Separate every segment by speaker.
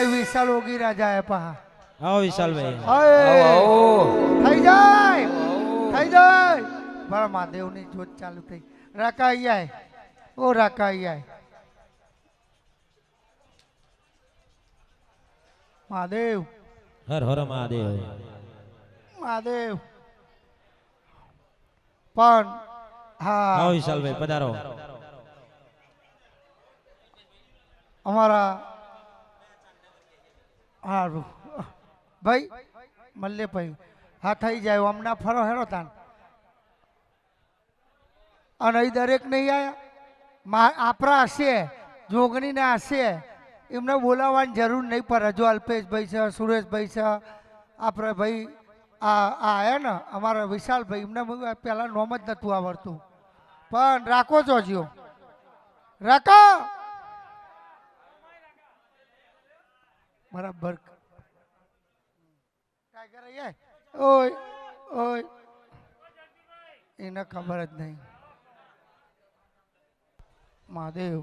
Speaker 1: વિશાલ Oggy રાજા હે પા
Speaker 2: આવો વિશાલભાઈ
Speaker 1: થઈ જાય મારા મહાદેવની જોત ચાલુ થઈ રાકા આય ઓ રાકા આય મહાદેવ
Speaker 2: હર હર મહાદેવ
Speaker 1: મહાદેવ પણ હા
Speaker 2: આવો વિશાલભાઈ પધારો
Speaker 1: અમારા હારું ભાઈ મલ્લે ભાઈ હા થઈ જાય હમણાં ફરો હેરો તાન અને અહીં દરેક નહીં આયા આપણા હશે જોગણીના હશે એમને બોલાવવાની જરૂર નહીં પડે જો અલ્પેશભાઈ છે સુરેશભાઈ છે આપણે ભાઈ આ આયા ને અમારા વિશાલભાઈ એમને પહેલાં નોમ જ નહોતું આવડતું પણ રાખો છો જ્યો રાખો બરાબર ટાઈગર અહીંયા ઓય ઓય એને ખબર જ નહીં મહાદેવ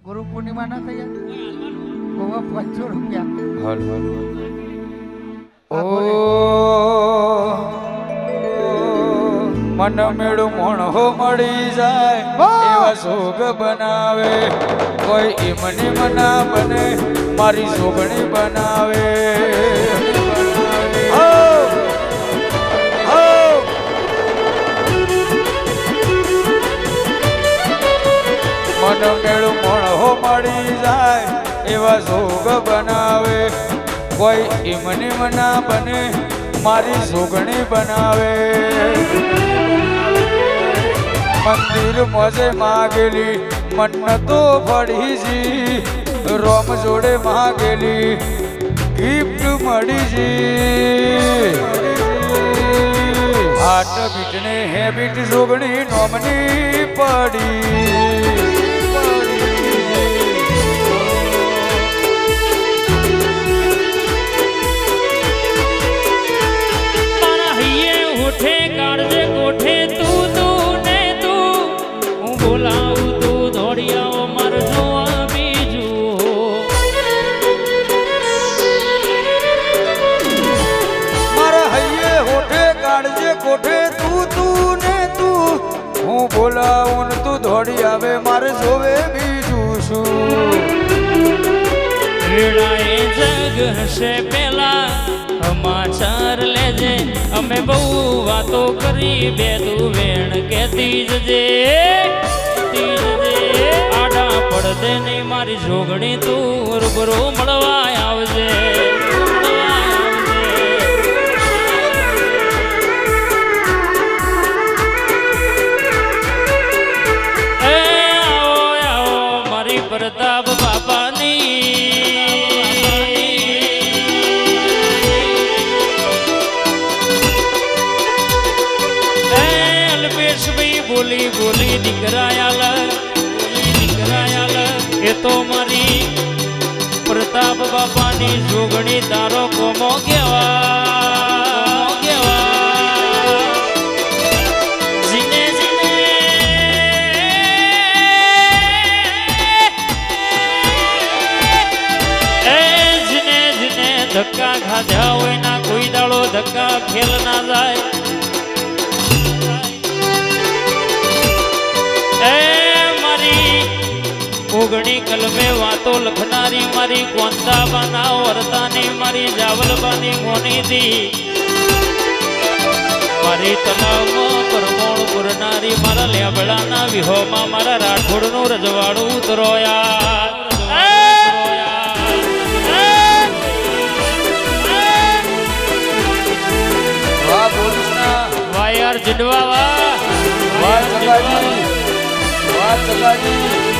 Speaker 1: ગુરુ પૂર્ણિમા ના થઈ જાય 500 રૂપિયા
Speaker 3: મન મેળું મોણહો મળી જાય એવા સોગ બનાવે કોઈ ઈમની મના બને મારી સોગણી બનાવે મન મેળું મોણહો મળી જાય એવા સોગ બનાવે કોઈ ઈમની મના બને મારી સોગણી બનાવે મંદિર મોજે માગેલી મન્નતો ફળીજી રોમ જોડે માગેલી ગિફ્ટ મળીજી હાટ બીટને હે બીટ સોગણી નોમની પડી
Speaker 4: કોઠે તું તું ને તું હું બોલાવું તું દોડી આવો માર જોવા બીજું
Speaker 3: મારા હૈયે હોઠે કાઢજે કોઠે તું તું ને તું હું બોલાવું ને તું દોડી આવે મારે જોવે બીજું શું
Speaker 4: રેડાએ જગ હશે પેલા સમાચાર લેજે અમે બહુ વાતો કરી બે તું વેણ કેતી જજે આડા પડદે નહીં મારી જોગણી તું રૂબરૂ મળવા આવજે આવો મારી પ્રતાપ બાપાની બોલી બોલી દીકરાયાલ એ તો મારી પ્રતાપ બાપાની જોગણી તારો કોમો કેવા જીને જીને જીને જીને ધક્કા ખાધા હોય ના કોઈ દાડો ધક્કા ખેલ ના જાય ઓગણી કલમે વાતો લખનારી મારી કોંતાબાના વર્તાની મારી જાવલબાની મોનીથી મારી તલાવમાં પરમોણ પુરનારી મારા લેબડાના વિહોમાં મારા રાઠોડનું રજવાડું ઉતરોયા વાહ યાર જીડવા વાહ
Speaker 3: ચકાજી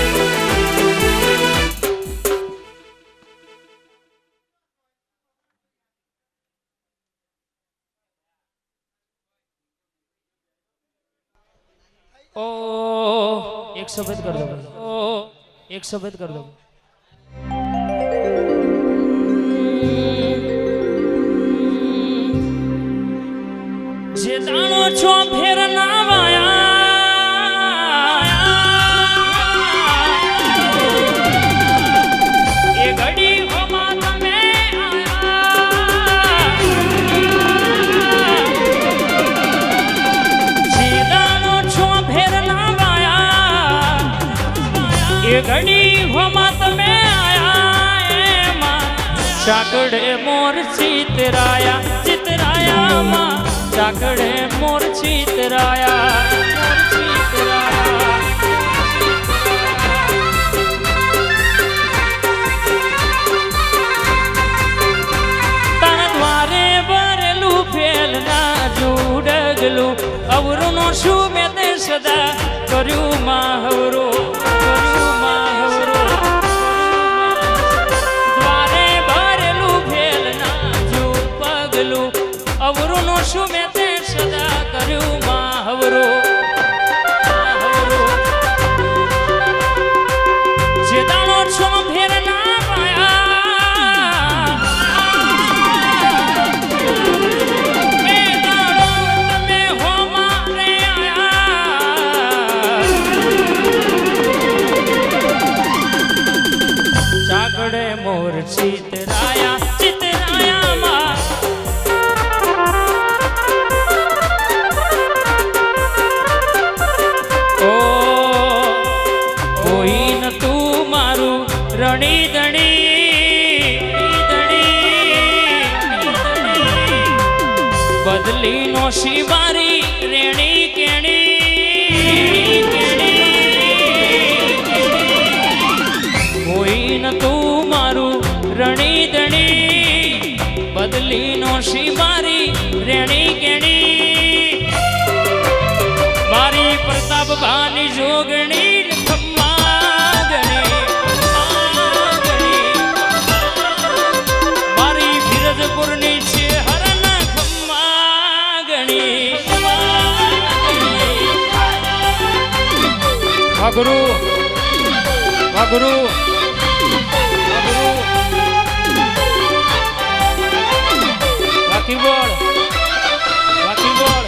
Speaker 4: ओ एक सफेद कर दो ओ एक सफेद कर दो जे दानो छो फेर ना वाया ए घड़ी हो ચાકડે મોર ચિતરાયા ચિતરાયામાં ચાકડે મોર ચિતરાયા મોર ચિતરાયા તારા દ્વારે ભરેલું ફેલ ના જુડગલું અવરું નો શું મેં તે સદા કર્યું માહવરો કર્યું માહવરો દ્વારે ભરેલું ફેલ ના જુ પગલું અવરું નો શું મેં તે સદા કર્યું માહવરો જે દાણો છો ફેર ના પાયા એ દાણો તમે હો મારે આયા ચાકડે મોર ચિતરાયા ચિતરાયામાં ઓ કોઈ ન તું મારું રણી દણી બદલી નો શિવારી રેણી કેણી કોઈ ન તું મારું રણી દણી બદલી નો શિવારી રેણી કેણી મારી પ્રતાપ ભાની જોગણી મારી ફિરજપુરની છે હરના ખમ્મા ગણી વાઘરુ વાઘરુ વાકી બોલ વાકી બોલ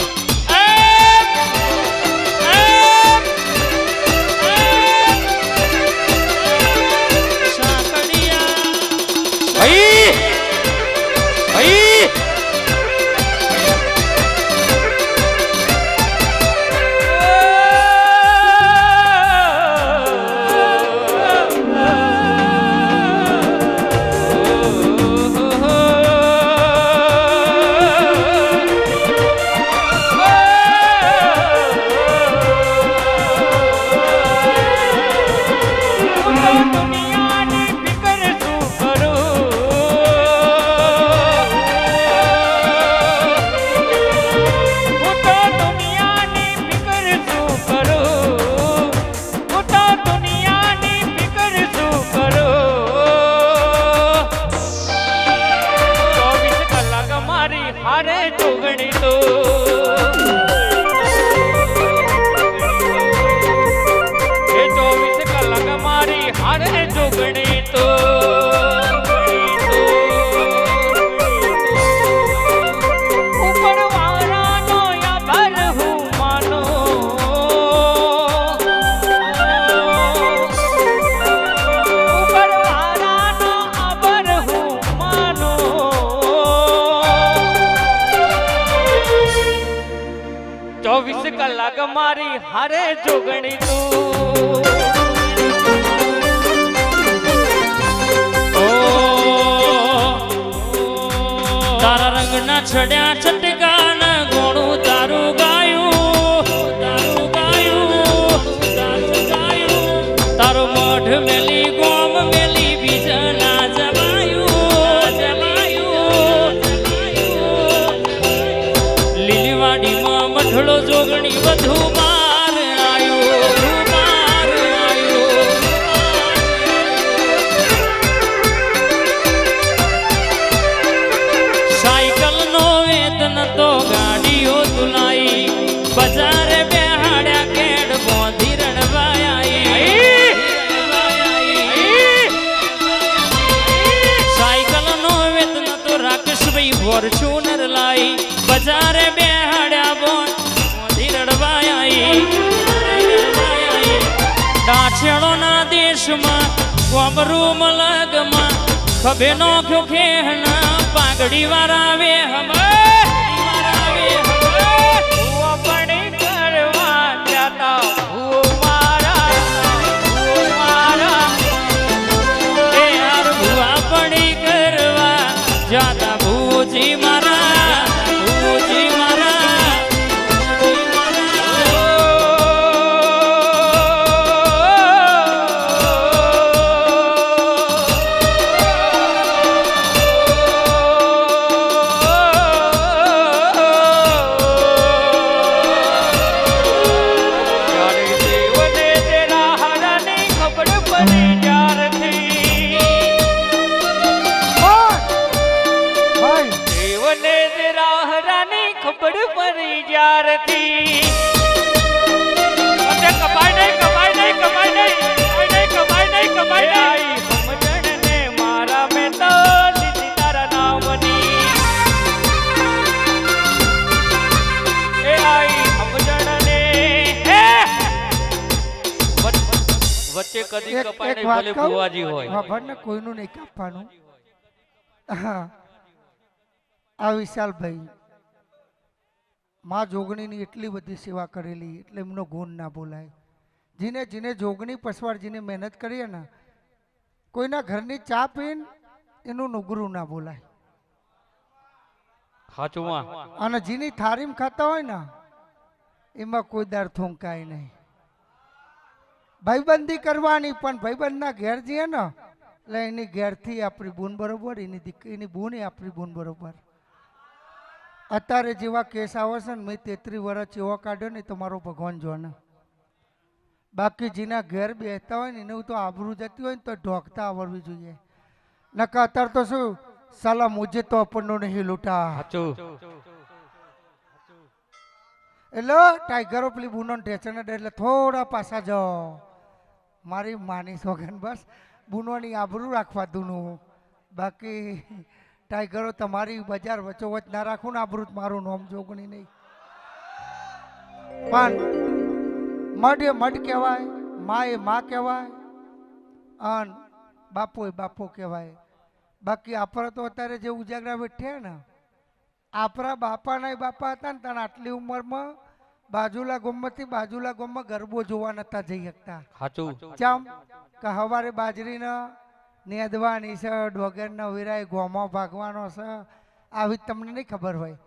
Speaker 4: મારી હારે જોગણી તું તારા રંગના છડ્યા છટકાન ગોણું તારું ગાયું તારું ગાયું તારો મઢ મેલી ગોમ મેલી બીજના જમાયું લીલીવાડીમાં મઢડો જોગણી વધુ માર સાયકલ નો વેતન તો ગાડીઓ તુલાઈ બજારે બેહાડ્યા કેડ બોંધી સાયકલ નો વેતન તો રાકેશભાઈ ફોર્ચ્યુનર લાઈ બજારે બેહાડ્યા બોંધી રડવાઈ ડાછેડોના દેશમાં કોમરૂ મલગમાં ખભે નો ખેહના પાઘડી વાળા વે કરવા જાતા મારા એ યાર ભુવા પડી કરવા ત્યારથી અને કમાઈ નહીં કમાઈ નહીં કમાઈ નહીં કમાઈ નહીં કમાઈ નહીં કમાઈ નહીં સમજણ ને મારા મેં તો લીધી તારા નામની એ આઈ સમજણ ને વચ્ચે કદી
Speaker 1: એક
Speaker 4: કપાય
Speaker 1: એક
Speaker 4: નહીં
Speaker 1: વાત
Speaker 4: ભલે
Speaker 1: કહું
Speaker 4: ભુવાજી હોય
Speaker 1: ખબર ને કોઈનું નહીં કાપવાનું હા આ વિશાલભાઈ માં જોગણીની એટલી બધી સેવા કરેલી એટલે એમનો ગુણ ના બોલાય જેને જેને જોગણી પસવાર જેને મહેનત કરીએ ને કોઈના ઘરની ચા પીને એનું નુગરું ના બોલાય
Speaker 4: સાચું માં
Speaker 1: અને જેની થારીમ ખાતા હોય ને એમાં કોઈ દાર થૂંકાય નહીં ભાઈબંધી કરવાની પણ ભાઈબંધના ઘેર જઈએ ને એટલે એની ઘેરથી આપણી બૂન બરોબર એની બૂન એ આપણી બૂન બરોબર અત્યારે જેવા કેસ આવે છે ને મેં 33 વર્ષ એવો કાઢ્યો ને તમારો ભગવાન જો ને બાકી જેના ઘેર બેસતા હોય ને એને તો આબરૂ જતી હોય ને તો ઢોકતા આવડવી જોઈએ નકા અત્યારે તો શું સાલા મુજે તો આપણનો નહીં લૂંટા
Speaker 4: સાચું
Speaker 1: એટલે ટાઈગરો પેલી બૂનો ઢેચણ એટલે થોડા પાછા જાઓ મારી માની સોગન બસ બૂનોની આબરૂ રાખવા દૂનું બાકી ટાઈગરો તમારી બજાર વચ્ચોવચ ના રાખું ને આબરૂ મારું નોમ જોગણી નહીં પણ મઢ એ મઢ કહેવાય મા એ મા કહેવાય અન બાપો એ બાપો કહેવાય બાકી આપણા તો અત્યારે જે ઉજાગરા બેઠ્યા ને આપણા બાપાના બાપા હતા ને તાણ આટલી ઉંમરમાં બાજુલા ગામમાંથી બાજુલા ગામમાં ગરબો જોવા નતા જઈ શકતા
Speaker 4: સાચું
Speaker 1: ચમ કે હવારે બાજરીના નેદવાની છે ડોગરના વિરાય ગોમાં ભાગવાનો છે આવી તમને નહીં ખબર હોય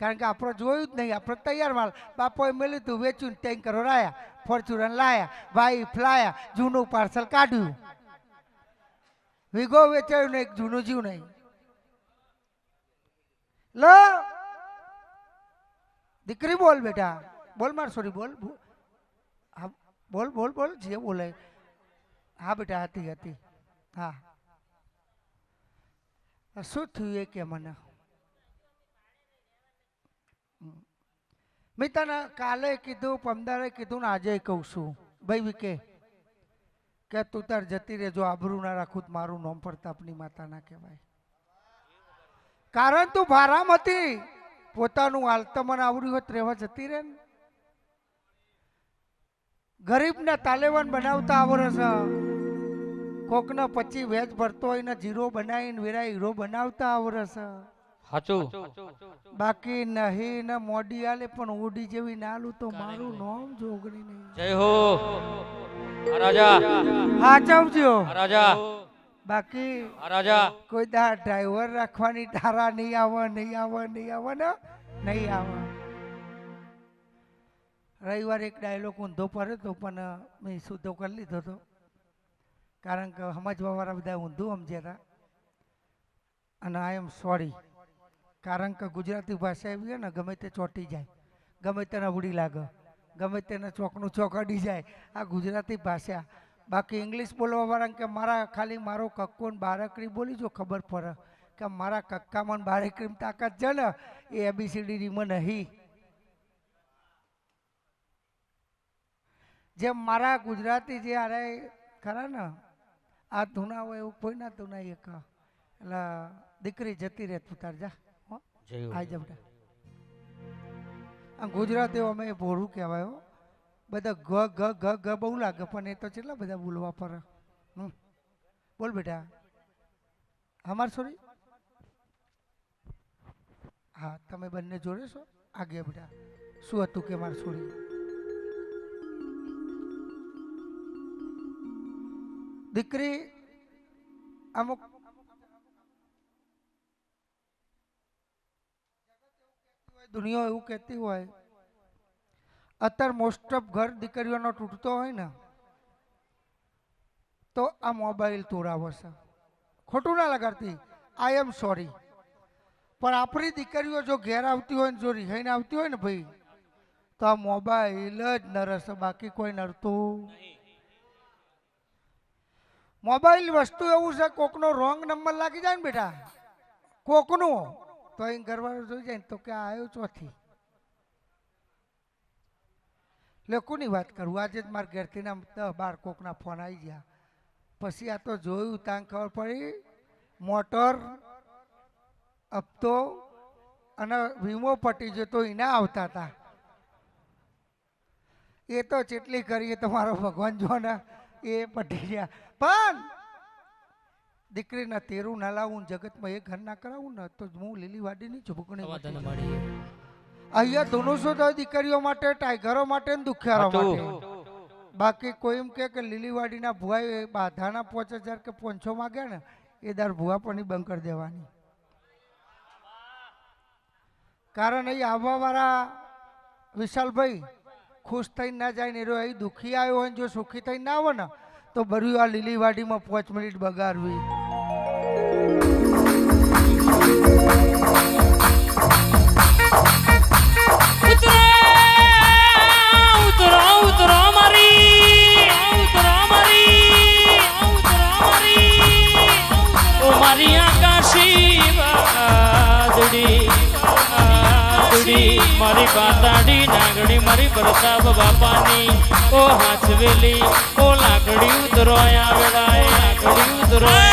Speaker 1: કારણ કે આપણે જોયું જ નહીં આપણે તૈયાર માલ બાપોએ મેળ્યું હતું વેચ્યું ટેન્કરો લાયા ફોર્ચ્યુનર લાયા વાઈફ લાયા જૂનું પાર્સલ કાઢ્યું વીઘો વેચાયું ને એક જૂનું જીવ નહીં લો દીકરી બોલ બેટા બોલ માર સોરી બોલ હા બોલ બોલ બોલ જે બોલે હા બેટા હતી હતી હા શું થયું એ કે મને મેં તને કાલે કીધું પમદારે કીધું ને આજે કહું છું ભાઈ વિકે કે તું તાર જતી રહેજો આબરૂ ના રાખું તો મારું નોમ પ્રતાપની માતા ના કહેવાય કારણ તું ભારામ હતી પોતાનું હાલતા મને આવડ્યું હોત રહેવા જતી રહે ને ગરીબના તાલેવાન બનાવતા આવડે છે કોકના 25 વેજ ભરતો હોય ને જીરો બનાવીને વેરા હીરો બનાવતા આવડે છે
Speaker 4: સાચું
Speaker 1: બાકી નહીં ને મોડી આલે પણ ઓડી જેવી નાલું તો મારું નામ જોગણી નહીં
Speaker 4: જય હો રાજા
Speaker 1: હાચવજો
Speaker 4: રાજા
Speaker 1: બાકી
Speaker 4: રાજા
Speaker 1: કોઈ દા ડ્રાઈવર રાખવાની તારા નહીં આવે નહીં આવે નહીં આવે ને નહીં આવે રવિવારે એક ડાયલોગ ઊંધો પડ્યો તો પણ મેં શુદ્ધો કરી લીધો હતો કારણ કે સમજવાવાળા બધા ઊંધું સમજ્યા હતા અને આઈ એમ સોરી કારણ કે ગુજરાતી ભાષા એવી ને ગમે તે ચોંટી જાય ગમે તેને ઉડી લાગે ગમે તેને ચોકનું ચોક અડી જાય આ ગુજરાતી ભાષા બાકી ઇંગ્લિશ બોલવાવાળા કે મારા ખાલી મારો કક્કો ને બારકરી બોલી જો ખબર પડે કે મારા કક્કામાં બારકરી તાકાત છે ને એ ABCDમાં નહીં જેમ મારા ગુજરાતી જે આરે ખરા ને આ ધૂના હોય એવું કોઈ ના ધૂના એક એટલે દીકરી જતી રહે તું તાર જા આઈ જા બેટા આમ ગુજરાતીઓ અમે ભોળું કહેવાય હો બધા ગ ગ ગ ગ બહુ લાગે પણ એ તો કેટલા બધા બોલવા પર બોલ બેટા અમાર સોરી હા તમે બંને જોડે છો આગે બેટા શું હતું કે માર સોરી દીકરી અમુક દુનિયા એવું કહેતી હોય અત્યારે મોસ્ટ ઓફ ઘર દીકરીઓનો તૂટતો હોય ને તો આ મોબાઈલ તોડાવે છે ખોટું ના લગાડતી આઈ એમ સોરી પણ આપણી દીકરીઓ જો ઘેર આવતી હોય ને જો રિહાઈને આવતી હોય ને ભાઈ તો આ મોબાઈલ જ નરસે બાકી કોઈ નડતું મોબાઈલ વસ્તુ એવું છે કોકનો રોંગ નંબર લાગી જાય ને બેટા કોકનો તો અહીં ઘરવાળો જોઈ જાય ને તો કે આવ્યો ચોથી લોકોની વાત કરું આજે જ મારા ઘેરથી ના 10-12 કોકના ફોન આવી ગયા પછી આ તો જોયું ત્યાં ખબર પડી મોટર હપ્તો અને વીમો પટી ગયો તો એના આવતા હતા એ તો જેટલી કરીએ તમારો ભગવાન જો ને એ પટી ગયા પણ દીકરીના તેરું ના લાવું જગતમાં એ ઘર ના કરાવું ને તો હું લીલી વાડીની ઝુંપકણી
Speaker 4: વાતને મળી
Speaker 1: અહીંયા ધોનુસો તો દીકરીઓ માટે ટાઈગરો માટે ને દુખિયારો માટે બાકી કોઈ એમ કે લીલીવાડીના ભુવાએ બાધાના 5000 કે 500 માંગ્યા ને એ દર ભુવા પણ બંધ કરી દેવાની કારણ અહીં આવવાવાળા વિશાલભાઈ ખુશ થઈને ના જાય ને એ દુઃખી આવ્યો હોય જો સુખી થઈને ના આવે ને તો બરું આ લીલીવાડીમાં 5 મિનિટ બગાડવી
Speaker 4: મારી આકાશી મારી પાતાડી નાગડી મારી પ્રતાપ બાપાની ઓ હાથવેલી ઓ લાકડી ઉતરોયા વેળાએ લાકડી ઉતરોયા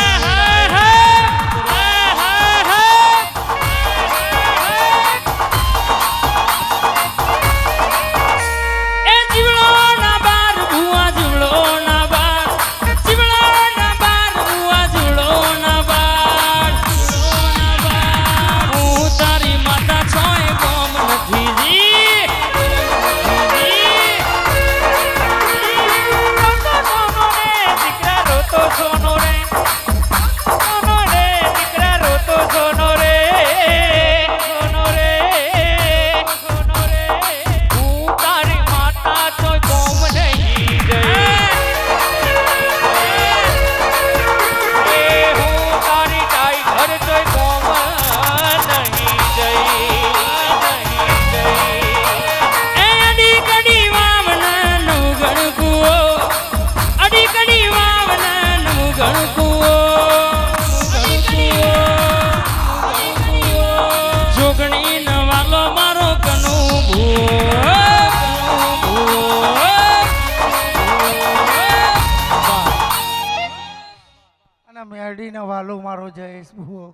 Speaker 1: મેરડીનો વાલો મારો જયેશ ભૂવો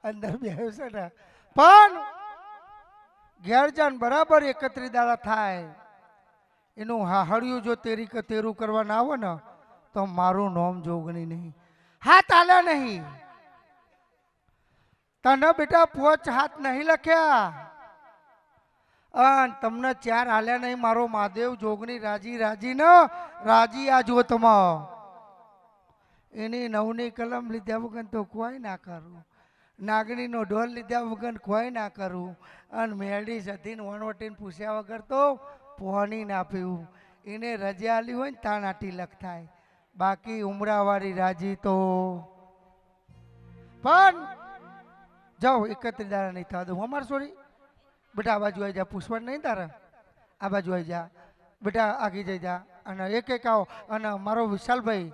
Speaker 1: અંદર બેહ્યો છે ને પણ ઘેર જાન બરાબર 31 દાડા થાય એનું હાહડિયું જો તેરી કે તેરું કરવા ના આવે ને તો મારું નામ જોગણી નહીં હાથ આલે નહીં તને બેટા 5 હાથ નહીં લખ્યા અને તમને 4 હાલ્યા નહીં મારો મહાદેવ જોગણી રાજી રાજી ન રાજી આ જોતમાં એની 9ની કલમ લીધા વગર તો કોઈ ના કરું નાગણીનો ઢોલ લીધા વગર કોઈ ના કરું અને મેરડી સધીને વણવટીને પૂછ્યા વગર તો પોણી ના પીવું એને રજા આલી હોય ને તાણા તિલક થાય બાકી ઉમરાવાળી રાજી તો પણ જાઓ 31 દાડા નહીં થવા દઉં અમાર સોરી બેટા આ બાજુ આવી જા પૂછવાનું નહીં તારે આ બાજુ આવી જા બેટા આગી જઈ જા અને એક આવો અને મારો વિશાલભાઈ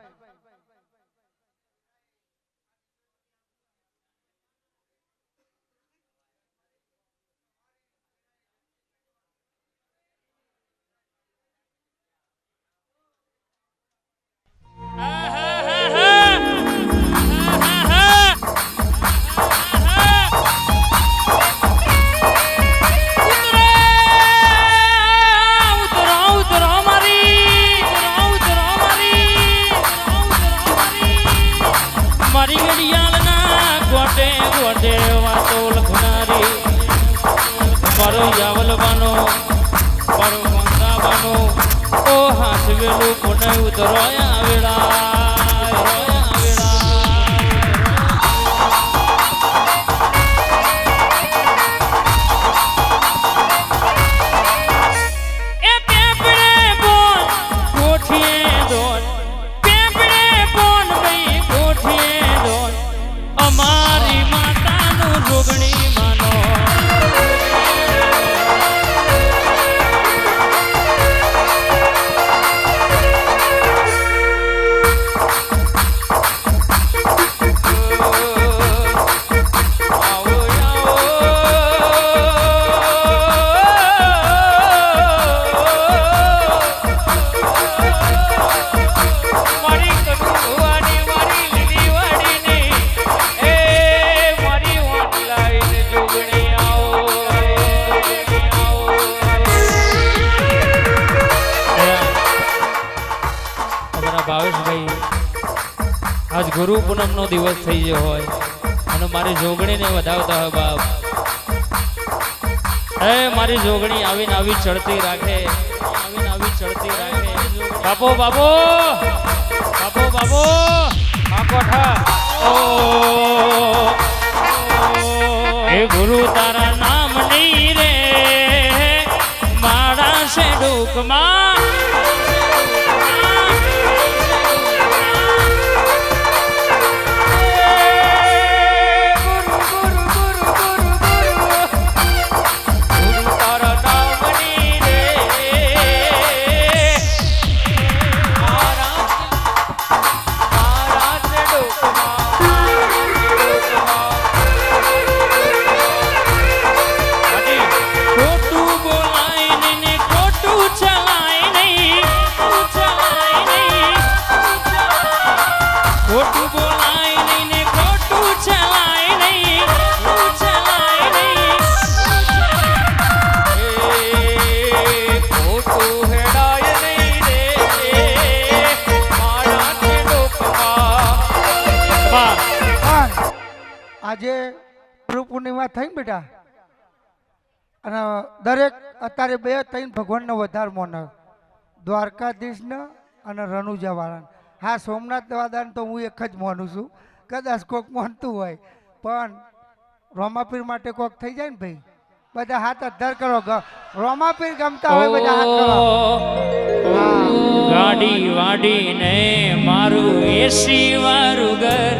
Speaker 4: મારો યાવલવાનો મારો મંગાવાનો ઓ હાથવેલું કોને ઉતરોયા વેળા ગુરુ પૂનમનો દિવસ થઈ ગયો હોય અને મારી જોગણીને વધાવતા હોય બાપ. હે મારી જોગણી આવીને આવી ચડતી રાખે, આવીને આવી ચડતી રાખે. બાપો બાપો બાપો બાપો આ કોઠા ઓ હે ગુરુ તારા નામ નહીં રે મારા છે ડૂકમાં.
Speaker 1: આજે ગુરુ પૂર્ણિમા થઈ ને બેટા, અને દરેક અત્યારે બે ત્રણ ભગવાનનો વધારે મોને, દ્વારકાધીશને અને રણુજાવાળાને. હા, સોમનાથ દાદાને તો હું એક જ માનું છું, કદાચ કોક માનતું હોય પણ રોમાપીર માટે કોક થઈ જાય ને ભાઈ. બધા હાથ અદ્ધર કરો, રોમાપીર ગમતા હોય બધા હાથ કરો.
Speaker 4: ગાડી વાડીને મારું એસી વારું ઘર,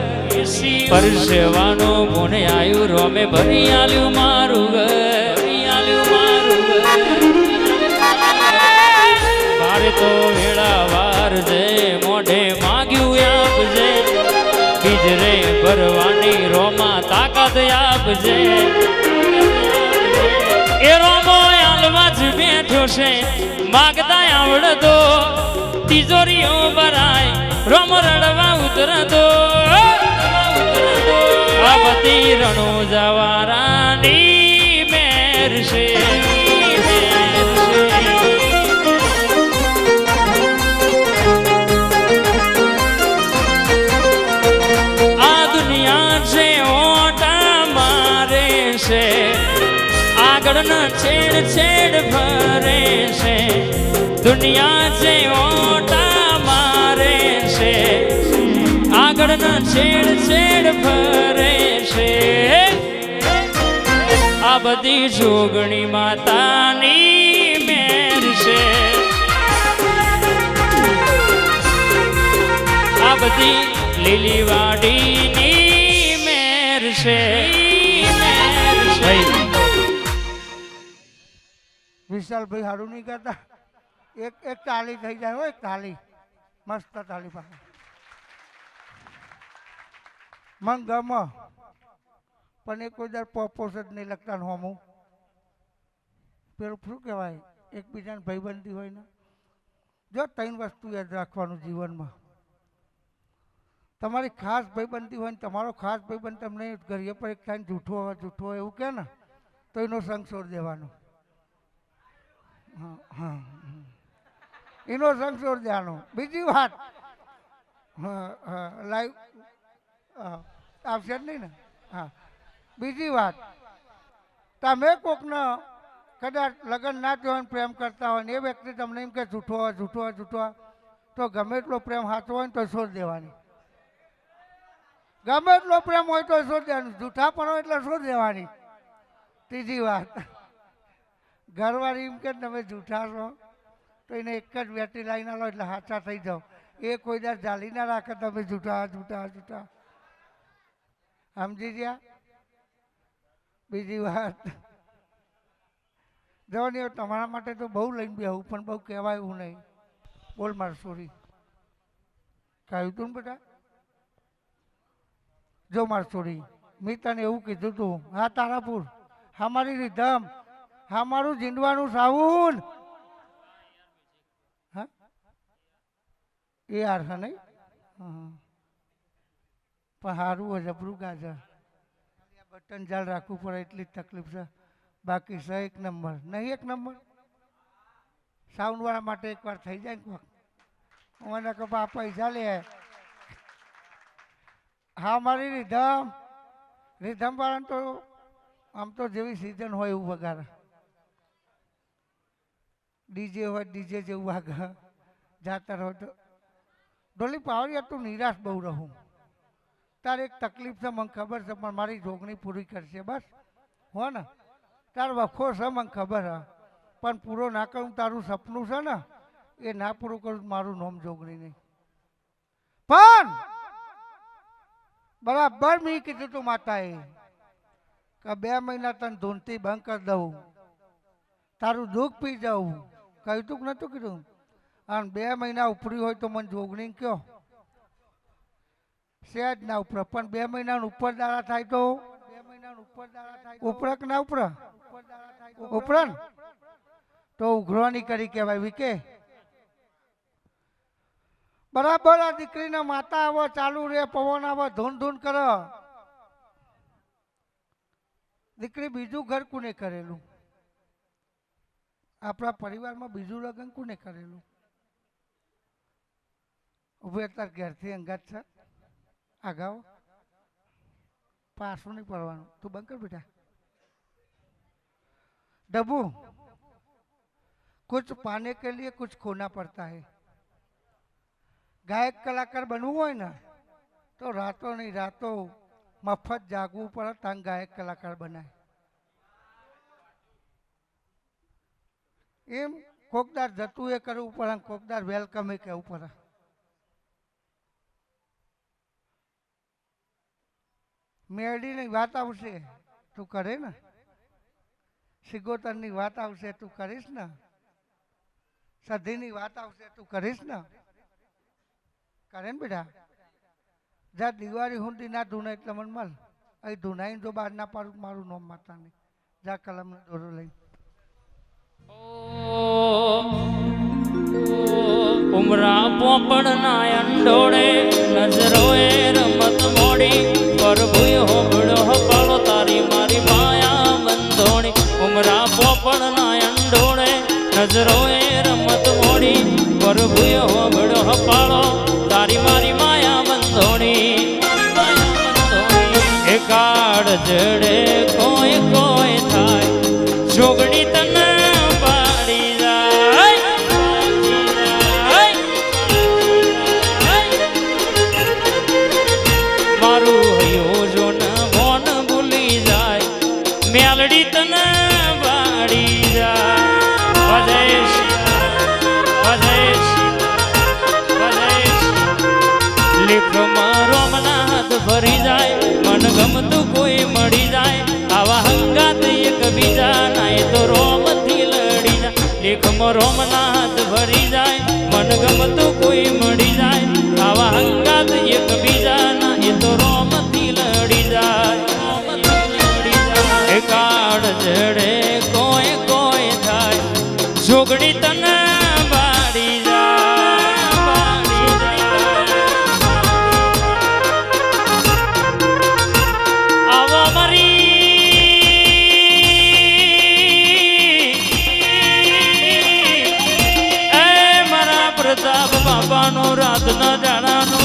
Speaker 4: પરસેવાનો ગુણ આયુ રોમે ભરી આલ્યું મારું ઘર, ભરી આલ્યું મારું ઘર. મારે તો વેળા વાર છે મોઢે માગ્યું આપજે, બીજરે ભરવાની રોમા તાકાત આપજે. એ રોમો આલવા જ બેઠો છે માગતા આવડતો, તિજોરીઓ ભરાય રોમ રડવા ઉતરતો. આ બધી રણુજાવાળાની મેર છે. આ દુનિયા છે ઓટા મારે છે, આગળના છેડ છેડ ભરે છે. દુનિયા છે ઓટા મારે છે, આગળના છેડ છેડ ભરે છે. આ બધી જોગણી માતાની મેર છે. આ બધી લીલી વાડીની મેર છે.
Speaker 1: વિશાલભાઈ હારું નહીં કરતા, એક એક તાળી થઈ જાય હોય, એક તાળી મસ્ત તાળી પાસે મન ગમ. પણ એ કોઈ દર પર્પોઝ જ નહીં લગતા હોમું. પેલું શું કહેવાય, એકબીજાને ભાઈબંધી હોય ને. જો ત્રણ વસ્તુ યાદ રાખવાનું જીવનમાં, તમારી ખાસ ભાઈબંધી હોય ને તમારો ખાસ ભાઈબંધ તમને ઘરે પર એક ટાઈમ જૂઠો હોય એવું કહે ને તો એનો સંગ છોડી દેવાનો. હા હા, એનો સંગ છોડી દેવાનો. બીજી વાત, હા હા લાઈવ આવશે જ નહીં ને. હા, બીજી વાત, તમે કોકને કદાચ લગ્ન ના થયો હોય પ્રેમ કરતા હોય ને એ વ્યક્તિ તમને એમ કે જૂઠો તો ગમે એટલો પ્રેમ સાચો હોય ને તો છોડી દેવાની. ગમે એટલો પ્રેમ હોય તો છોડી દેવાનું, જૂઠા પણ હોય એટલે છોડી દેવાની. ત્રીજી વાત, ઘરવાળી એમ કે તમે જૂઠા છો તો એને એક જ બેટી લાવીને લો એટલે સાચા થઈ જાઓ. એ કોઈ દર જાલી ના રાખે તમે જૂઠા. સમજી ગયા? બીજી વાત, જવાની તમારા માટે તો બહુ લઈને બેહું પણ બહુ કહેવાય એવું નહીં. બોલ માર સોરી કહ્યું તું ને બેટા? જો માર સોરી મેં તને એવું કીધું તું. હા તારાપુર, અમારી રીધમ, અમારું જીંદવાનું સાવુન. હા એ હાર છે નહીં? હા પણ સારું હોય, જબરું ગાજર. બટન જાળ રાખવું પડે એટલી જ તકલીફ છે, બાકી છે એક નંબર. નહીં એક નંબર સાઉન્ડવાળા માટે એકવાર થઈ જાય ને કોક મને કે પૈસા લે હા મારી રીધમ રીધમ વાળા તો આમ તો જેવી સિઝન હોય એવું વગાડે. ડીજે હોય ડીજે જેવું વાગે જાતર હોય તો. ડોલી પાવડિયા તું નિરાશ બહુ રહું. તારે એક તકલીફ છે મને ખબર છે પણ મારી જોગણી પૂરી કરશે બસ હો ને. તાર વખો છે મને ખબર હે પણ પૂરો ના કરું તારું સપનું છે ને એ ના પૂરું કરું મારું નામ જોગણી નહીં. પણ બરાબર મેં કીધું તું માતાએ કે 2 મહિના તને ધૂનથી બંધ કરી દઉં, તારું દુઃખ પી જાઉં. કહ્યું તું કે નતું કીધું? અને 2 મહિના ઉપરી હોય તો મને જોગણી કયો સહેજ ના ઉપરે, પણ 2 મહિના ઉપર દાડા થાય તો ઉપરે કે ના ઉપરે? ઉપરે ને તો ઉઘરાણી કરી કહેવાય વિકે. બરાબર આ દીકરીના માતા આવો ચાલુ રે, પવન આવો ધૂન ધૂન કરે. દીકરી બીજું ઘર કોને કરેલું? આપણા પરિવારમાં બીજું લગ્ન કોને કરેલું? ઉભે અત્યારે ઘેરથી અંગાત છે આગાઓ પાછું નહીં પડવાનું. તું બંધ કર બેટા. डब्बू कुछ पाने के लिए कुछ खोना पड़ता है. गायक कलाकार बनવું હોય ને તો રાતો નહીં રાતો મફત જાગવું પડે તાંગ ગાયક કલાકાર બનાય. એમ કોકદાર જતું એ કરવું પડે, કોકદાર વેલકમ એ કહેવું પડે. મેળીની વાત આવશે તું કરે ને, સિગોતરની વાત આવશે તું કરીશ ને, સધીની વાત આવશે તું કરીશ ને. કરે ને બેટા. જા દિવાળી હુંડી ના ધૂને એટલે મને મળ. અહીં ધૂનાઈને જો બહાર ના પાડું મારું નામ માતાની. જા કલમનો દોરો લઈ.
Speaker 4: ઉમરા પોપડ ના અંડોળે નજરોએ રમત મોડી પ્રભુએ હોબળો હપાળો તારી મારી માયા બંધોણી. ઉમરા પોપડ ના અંડોળે નજરોએ રમત મોડી પ્રભુએ હોબળો હપાળો તારી મારી માયા બંધોણી. એ કાળ જડે કોઈ કોઈ થાય જોગણી તને મેલડી તને વાડી જાય. વદેશ વદેશ વદેશ લેખમાં રોમના હાથ ભરી જાય. મન ગમતું કોઈ મળી જાય. આવા હંગાત એકબીજા નાય તો રોમથી લડી જાય. લેખમાં રોમના હાથ ભરી જાય. મન ગમતું કોઈ મળી જાય. આવા હંગાત એકબીજા નાય તો રોમથી લડી જાય. કાળ જડે કોઈ કોઈ થાય જોગણી તને બાળી જાય. આવો મારી એ મારા પ્રતાપ બાપાનો રાતના જાણાનો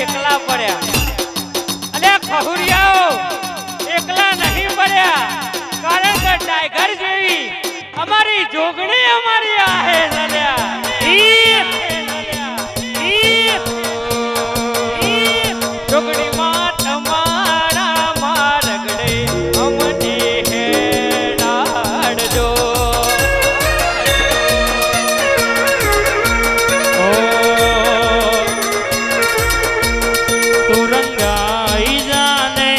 Speaker 4: એકલા પડ્યા અને ખહુરિયાઓ એકલા નહીં પડ્યા કારણ કે ટાઈગર જેવી અમારી જોગણી અમારી આહે લડ્યા જોગણી માં તમારા મારગડે અમને હેડાડજો તું રંગાઈ જાને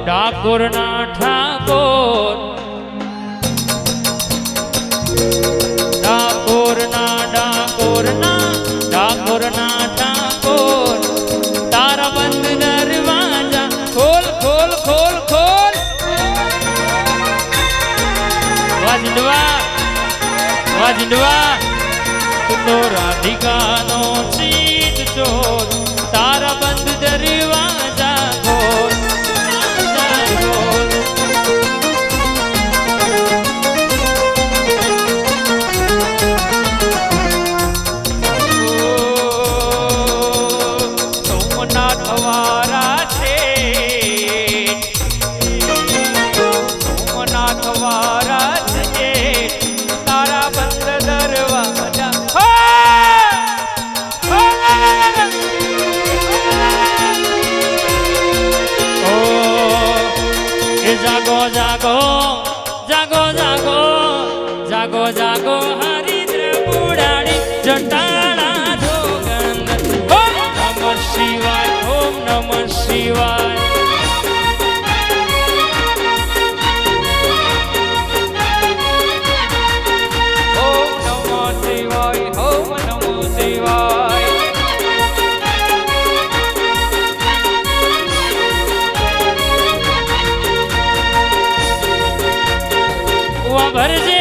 Speaker 4: ઠાકોરના ઠાકોર ઠાકોરના ઠાકોર તારા બંધ દરવાજા ખોલ ખોલ ખોલ ખોલ વાજડવા તું તો રાધિકાનો ચીત ચોર તારા બંધ દરવાજા ખોલ જાગો જાગો જાગો જાગો જાગો જાગો હરિદ્ર પુરાણી જટાણા જોગંદ ઓમ નમઃ શિવાય ઓમ નમઃ શિવાય ઓમ નમઃ શિવાય ઓમ નમઃ શિવાય ભરજે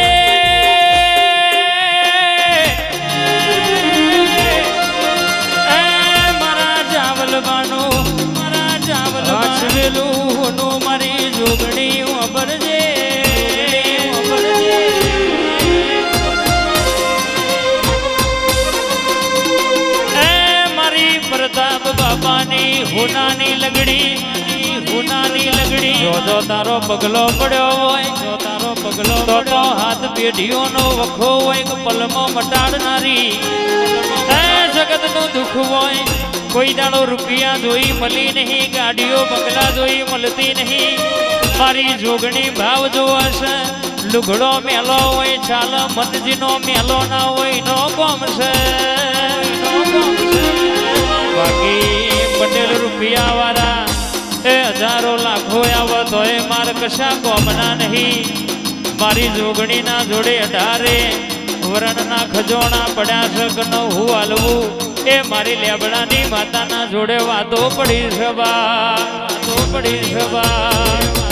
Speaker 4: મારા ચાવલ વાંચવેલું મારી જોગણી ભરજે મારી પ્રતાપ બાપાની હુનાની લગડી જો તારો પગલો પડ્યો હોય તો હાથ પેઢીઓનો વખો હોય કે પલમો મટાડનારી જગતનું દુઃખ હોય કોઈ દાડો રૂપિયા જોઈ મળી નહીં ગાડીઓ બંગલા જોઈ મળતી નહીં મારી જોગણી ભાવ જોવાશે લુગડો મેલો હોય ચાલ મનજીનો મેલો ના હોય નો કોમ છે બાકી પટેલ રૂપિયા વાળા એ હજારો લાખો આવે તો એ માર કશા કોમના નહીં મારી જોગણીના જોડે 18 વરણના ખજોણા પડ્યા છે કે ન હું હાલવું એ મારી લેબડાની માતાના જોડે વાતો પડી છે વાતો પડી છે
Speaker 1: મારું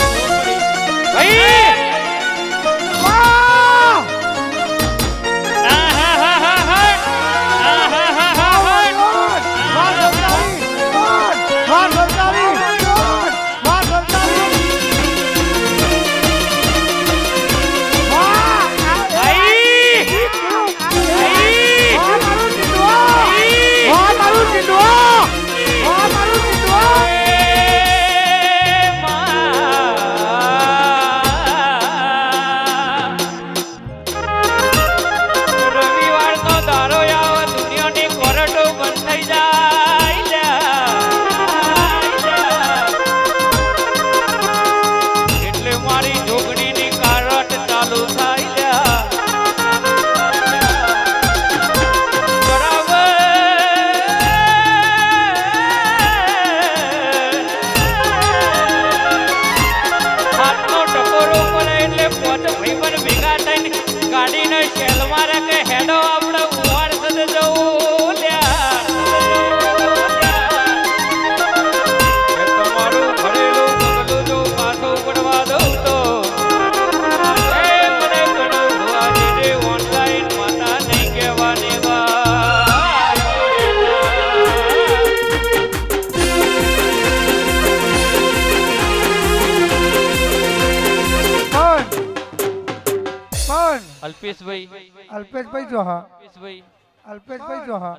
Speaker 4: અલ્પેશભાઈ
Speaker 1: અલ્પેશભાઈ જો હા
Speaker 4: અલ્પેશભાઈ
Speaker 1: અલ્પેશભાઈ જો હા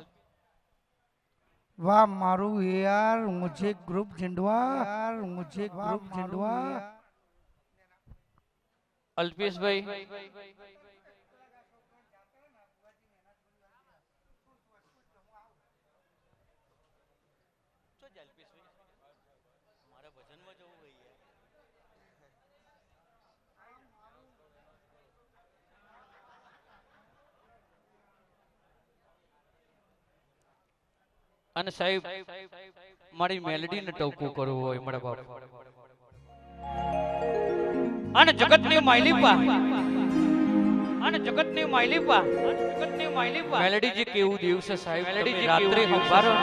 Speaker 1: वाह मारू यार मुझे ग्रुप झंडवा यार मुझे ग्रुप झंडवा
Speaker 4: અલ્પેશભાઈ અને સાહેબ મારી મેલેડીને ટવકું કરવું હોય મારા બાપ અને જગતની માયલીપા મેલેડી જે કેવું દિવસે સાહેબ મેલેડી રાત્રે સંભારો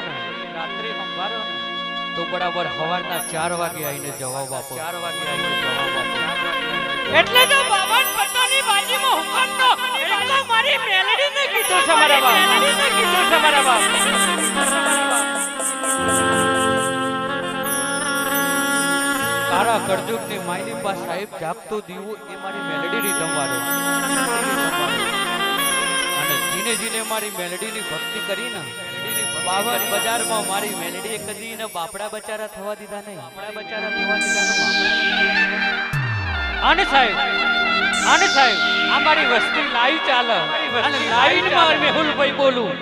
Speaker 4: ને તો બરાબર સવારના 4 વાગે આવીને જવાબ આપો એટલે જો બાવન પટ્ટાની બાજીમાં હુકમ નો એટલે મારી મેલેડીને કીધું છે મારા બાપ તારા કરજુકની માયની પા સાહેબ જાપતો દીવો એ મારી મેલેડી રીતમવાળો અને જીને મારી મેલેડીની ભક્તિ કરીને બાવન બજારમાં મારી મેલેડીએ કદી એને બાપડા બચારા થવા દીધા નહીં આને સાહેબ આ મારી વસ્તી લાઈવ ચાલે અને લાઈવ માં મેહુલભાઈ બોલું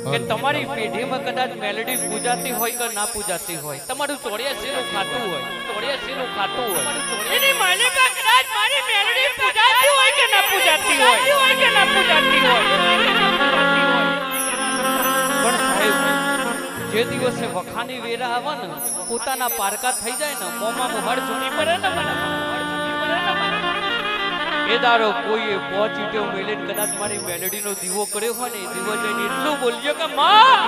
Speaker 4: કે તમારી પેઢીમાં કદાચ મેલેડી પૂજાતી હોય કે ના પૂજાતી હોય તમારું 84 નું ખાતું હોય એની માલિકા કદાચ મારી મેલેડી પૂજાતી હોય કે ના પૂજાતી હોય પણ સાહેબ જે દિવસે વખાની વેરા આવે ને પોતાના પારકા થઈ જાય ને મોમાં મોહર જૂની પડે ને એ દારો કોઈએ પહોંચીટ્યો મેલીને કદાચ મારી મેલેડીનો દીવો કર્યો હોય ને એ દીવો જઈને એટલું બોલ્યો કે માં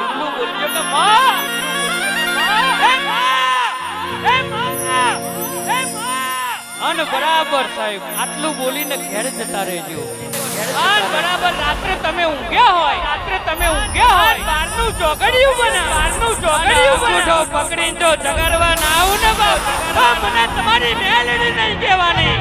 Speaker 4: અને બરાબર સાહેબ આટલું બોલીને ઘેર જતા રહેજો બરાબર રાત્રે તમે ઊંઘ્યા હોય બારનું ચોગડિયું પકડીને જો જગાડવા ના આવું ને બાપ તો મને તમારી મેલેડી નહીં કહેવાની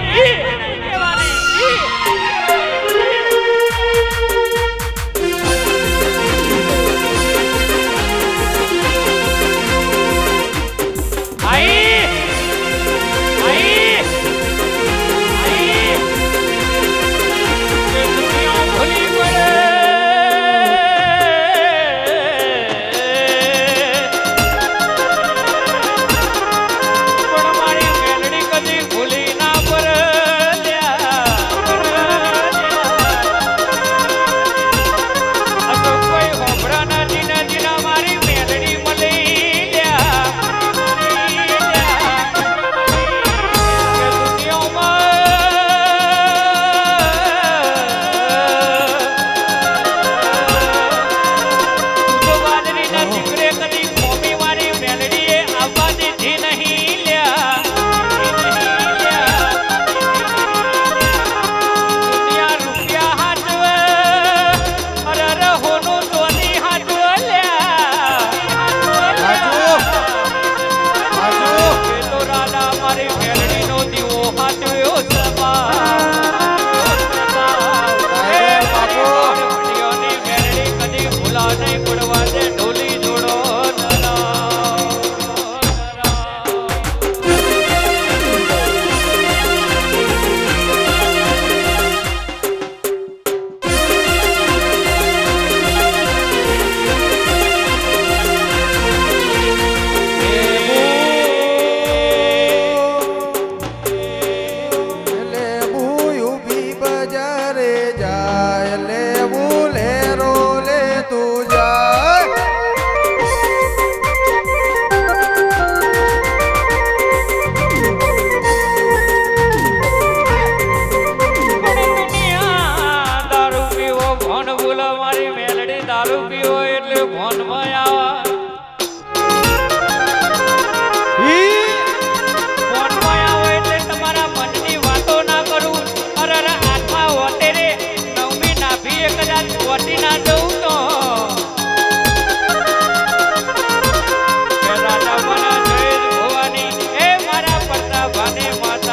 Speaker 4: મારા પડતા ભાને માતા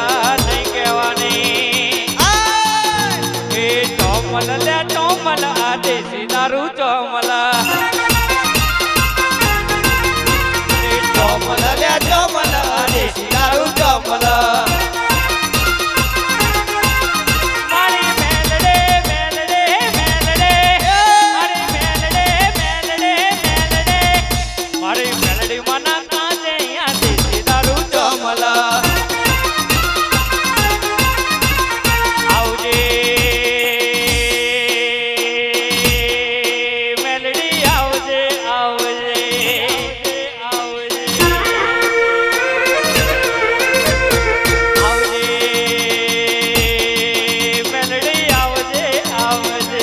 Speaker 4: દેશી દારૂ ચોમલા ચોમલા લે ચોમલા દેશી દારૂ ચોમલા મારી મેલડે મેલડે મેલડે મારી મેલડે મેલડે મેલડે મારી મેલડી મના કાજે યા દેશી દારૂ ચોમલા આવજે મેલડી આવજે આવજે આવજે આવજે મેલડી આવજે આવજે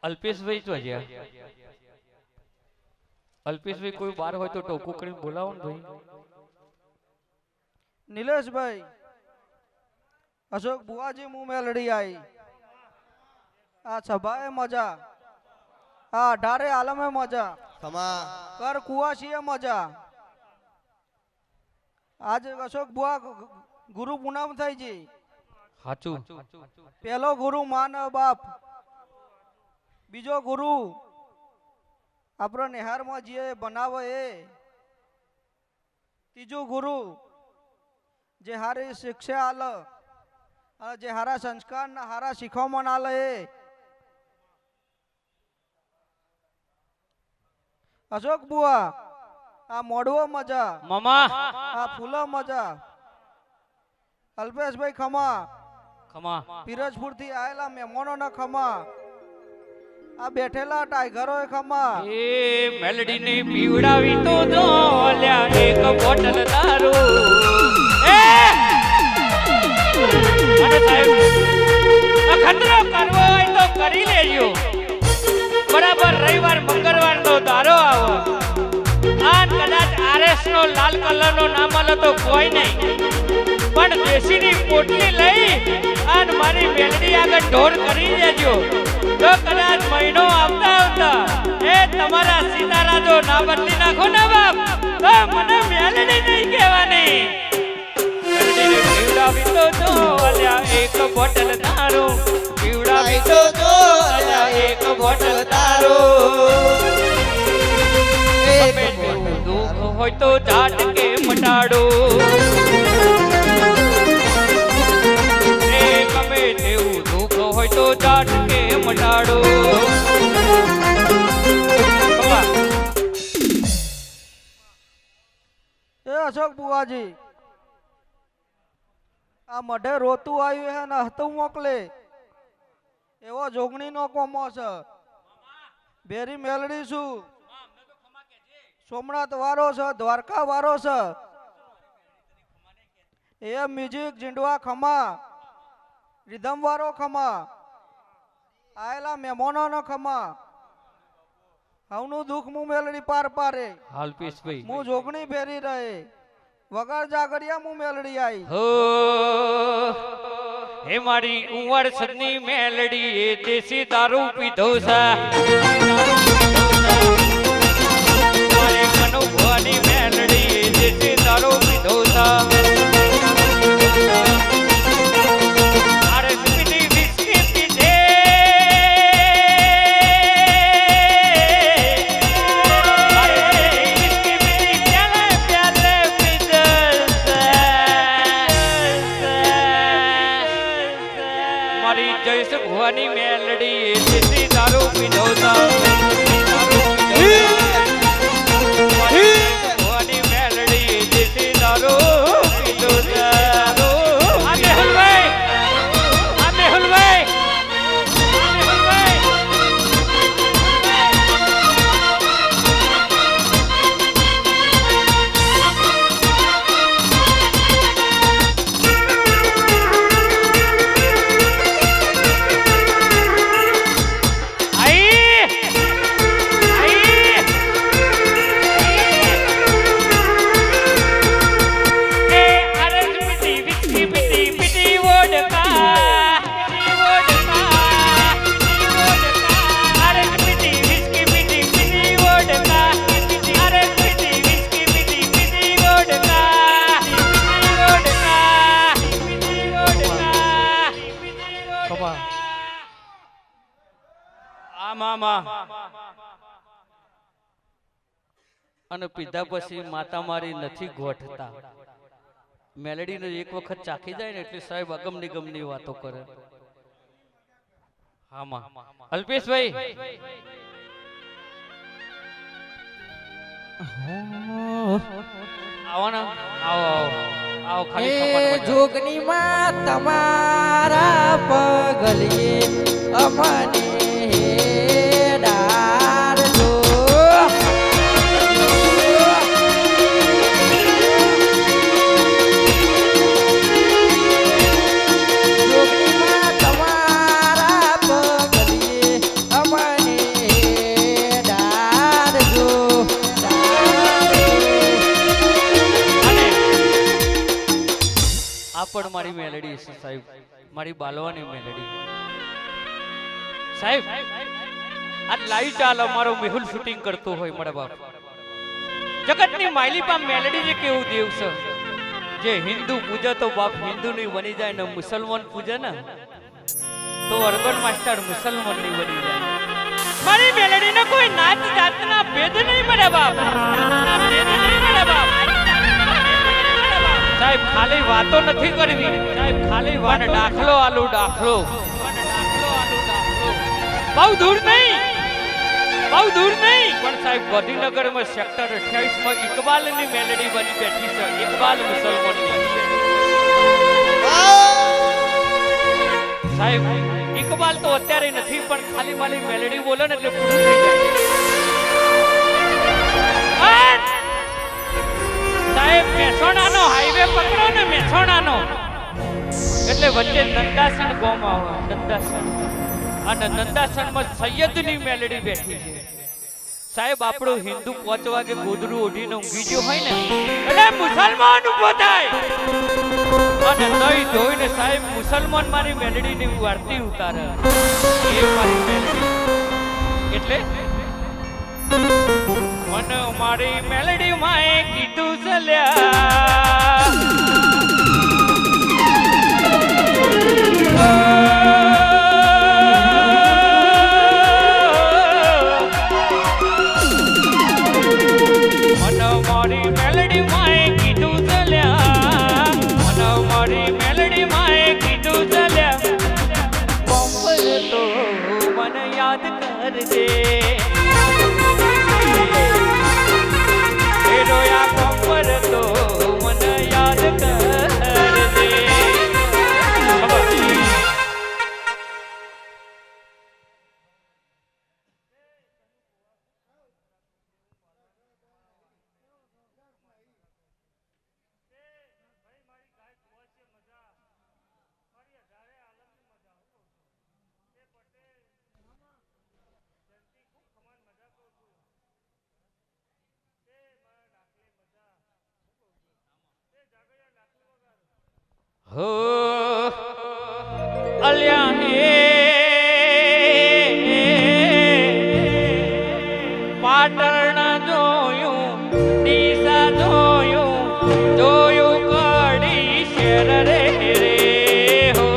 Speaker 4: અલ્પેશભાઈ તો હજી અલ્પેશભાઈ કોઈ બાર હોય તો ટોકું કરીને બોલાવો ને ભાઈ
Speaker 5: નિલેશભાઈ અશોક બુઆજી મું મેલડી આવી આ સભાએ મજા આ 18 આલમે મજા કર કુવાસીએ મજા આજ અશોક બુઆ ગુરુ પૂનમ થઈ જી
Speaker 4: સાચું
Speaker 5: પહેલો ગુરુ માન બાપ બીજો ગુરુ આપણો નિહારમાં જે બનાવે એ ત્રીજું ગુરુ જે હારી શિક્ષા આલે અને જે હારા સંસ્કાર ના હારા શીખવમણ આલે એ અશોક બુઆ આ મોડવો મજા
Speaker 4: મામા
Speaker 5: આ ફૂલો મજા અલ્પેશભાઈ ખમા
Speaker 4: ખમા
Speaker 5: પીરજપુર થી આયેલા મહેમાનો ના ખમા આ બેઠેલા ટાઈગરો ખમા
Speaker 4: એ મેલડી ને પીવડાવી તો જો લ્યા એક બોટલ દારૂ એ અને સાહેબ અખતરો કરવો હોય તો કરી લેજો બરાબર રવિવાર મંગળવાર નો દારો આવો આ કદાચ આરએસ નો લાલ કલર નો નામ આલો તો કોઈ નહીં પણ દેશી ની પોટલી લઈ અને મારી મેલડી આગળ ઢોર કરી દેજો તો કદાચ મહિનો આવતા આવતા એ તમારા સીતારા જો ના બદલી નાખો ને બાપ તો મને મેલડી નહીં કહેવાની મેલડીને પીવડાવી તો જો અલ્યા એક બોટલ દારૂ પીવડાવી તો જો અલ્યા એક બોટલ દારૂ ગમે તેવું દુઃખ હોય તો ઝાટકે મટાડો ગમે તેવું દુઃખ હોય તો ઝાટકે મટાડો
Speaker 5: એ અશોક બુઆજી આ મઢે રોતું આવ્યું હે ને હતું મોકલે એવો જોગણી નો કોમો છે ભેરી મેલડી છું સોમનાથ વારો છે દ્વારકા વારો છે એ મ્યુઝિક જીંડવા ખમા રિધમ વાળો ખમા આયેલા મહેમાનો નો ખમા હવનું દુઃખ મું મેલડી પાર પારે
Speaker 4: હાલપીસભાઈ
Speaker 5: મું જોગણી ફેરી રહે વગર જાગરિયા મું મેલડી આવી
Speaker 4: હો હે મારી ઉંમર સદની મેલડી એ દેશી દારૂ પીધો છે મારી કનુભવાની મેલડી એ દેશી દારૂ પીધો છે ભવાની મેલડી દેશી દારૂ પીધો ભવાની મેલડી દેશી દારૂ પીધો આ મેહુલભાઈ
Speaker 6: આમાં અને પીધા પછી માતા મારી નથી ગોઠતા. મેલેડીને એક વખત ચાખી જાય ને એટલે સાહેબ અગમ નિગમની વાતો કરે. હામાં અલ્પેશભાઈ આવો ને, આવો આવો આવો, ખાલી થપ્પડ બજાવો.
Speaker 7: જોગની માં તમારા પગલીએ અમને ડાળજો. જોગની માં તમારા પગલીએ અમને ડાળજો.
Speaker 6: અને આ પણ મારી મેલેડી છે સાહેબ, મારી બાલવાની મેલેડી. સાહેબ આ લાઈવ ચાલ અમારો મેહુલ શૂટિંગ કરતો હોય મારા બાપ. જગતની માયલીપા મેલેડી જે કેવું દેવ છે, જે હિન્દુ પૂજા તો બાપ હિન્દુ ની બની જાય ને મુસલમાન પૂજા ને તો અર્બન માસ્ટર મુસલમાન ની બની જાય. મારી મેલેડી ને કોઈ નાત જાતના ભેદ નહીં મારા બાપ, ભેદ નહીં મારા બાપ. સાહેબ ખાલી વાતો નથી કરવી સાહેબ, ખાલી વાતો દાખલો આલુ દાખલો. બહુ દૂર નહીં, બહુ દૂર નહીં, પણ સાહેબ ગાંધીનગરમાં સેક્ટર 28 માં ઇકબાલની મેલેડી બની બેઠી છે. ઇકબાલ મુસલમાનની સાહેબ. ઇકબાલ તો અત્યારે નથી, પણ ખાલી માલી મેલેડી બોલે ને એટલે પૂરું થઈ જાય. સાહેબ મહેસાણાનો હાઈવે પકડો ને, મહેસાણાનો એટલે વચ્ચે નંદાસણ ગામ આવે. નંદાસણ અને નંદાસણમાં સૈયદની મેલેડી બેઠી છે સાહેબ. આપણું હિન્દુ 5 વાગે ગોદડું ઓઢીને ઊંઘી ગયો હોય ને એટલે મુસલમાન ઉભો થાય અને નહીં ધોઈને સાહેબ મુસલમાન મારી મેલેડીની આરતી ઉતારે. એ મારી મેલેડી એટલે મને મારી મેલેડી માએ કીધું ચલ્યા મને મારી મેલેડી માએ કીધું ચલ્યા, મને મારી મેલેડી માએ કીધું ચલ્યા પંપર તો મને યાદ કરજે. રોયા પંપર તો મને યાદ કરજે. હો અલ્યા હે પાટણ જોયું, ડીસા જોયું, જોયું કડી શેર રે રે હો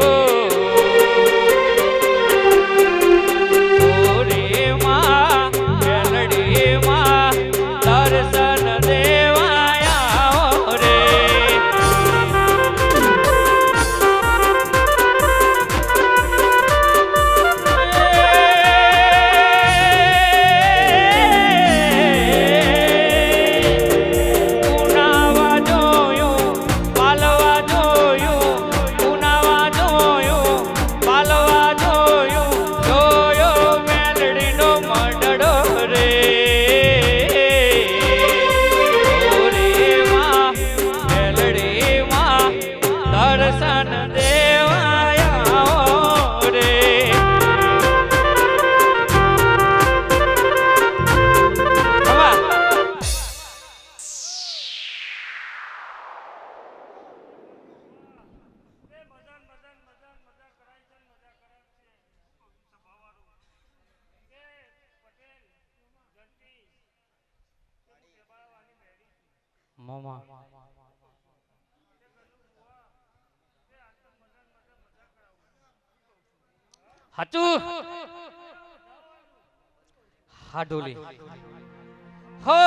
Speaker 6: રે માં મેલડી માં દર્શન દેવાયા રે. મામા હાચું હા ઢોલી હો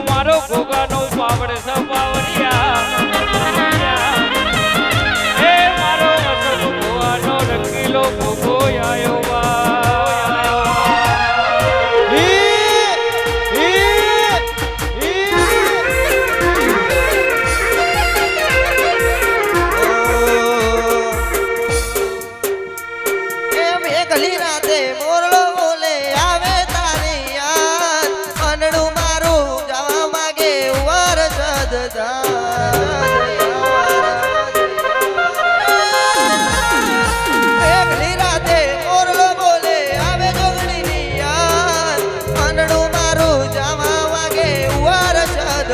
Speaker 6: મારો ગોગાનો પાવડ સપાવરિયા હે મારો ભગવાનો રંગીલો ગોગો આયો
Speaker 7: ગલી રાતે મોરલો બોલે આવે તારી યાદ અનડું મારું જવા માંગે વરસદ ગલી રાતે મોરલો બોલે આવે જોગણીની યાદ અનડું મારું જવા માંગે વરસદ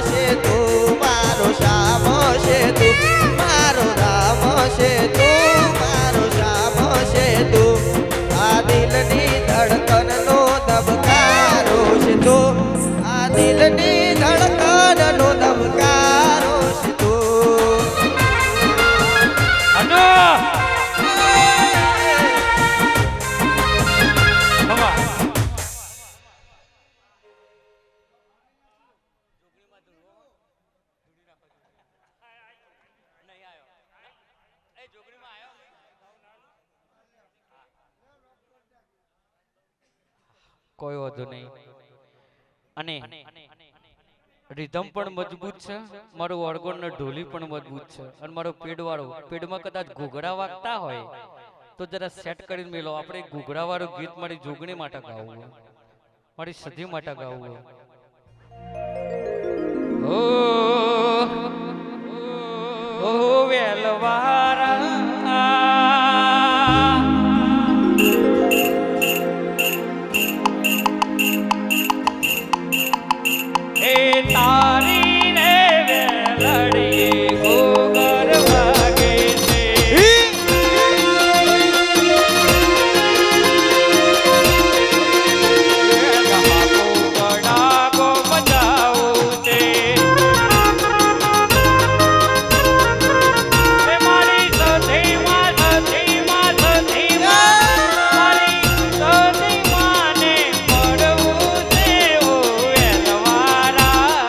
Speaker 7: છે તું મારો શ્યામ છે તું મારો રામ છે તું મારો શ્યામ છે તું આ દિલની ધડકનનો ધબકારો છે તું આ દિલની ધડકનનો ધબકારો છે તું
Speaker 6: અનો હવા કોઈ વાંધો નહીં અને રિધમ પણ મજબૂત છે મારું ઓર્ગન ને ઢોલી પણ મજબૂત છે અને મારો પેડવાળો પેડમાં કદાચ ઘૂઘરા વાગતા હોય તો જરા સેટ કરીને મેલો આપણે ઘૂઘરા વાળું ગીત મારી જોગણી માટે ગાવું મારી સધી માટે ગાવું ઓ વેલવારા તારી ને વેલડી ગોગર વાગે છે ગડાગો બજાવું છે મારી સધીમાં મારી સધીમાં ને પડવું છે ઓ વેલવારા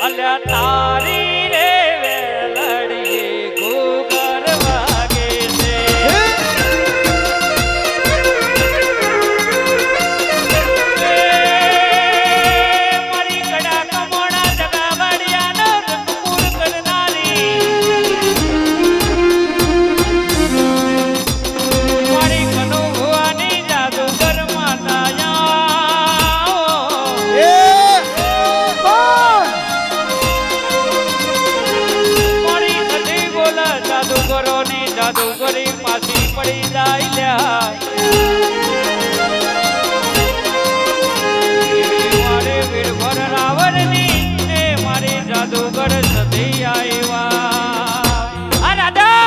Speaker 6: અલ્યા તારી રે વેલડી ઘૂઘર વાગે છે મારી ગડા કમોણા જગાવડિયાનો રંગપુર કરનારી મારી કનો ભુવાની જાદુગર માતા મારી સધી બોલા જાદુગરોની જાદુગરી પાછી પડી જાય લ્યા મારે વીરભર રાવણની ને મારી જાદુગર સધી આવ્યા આ દાદા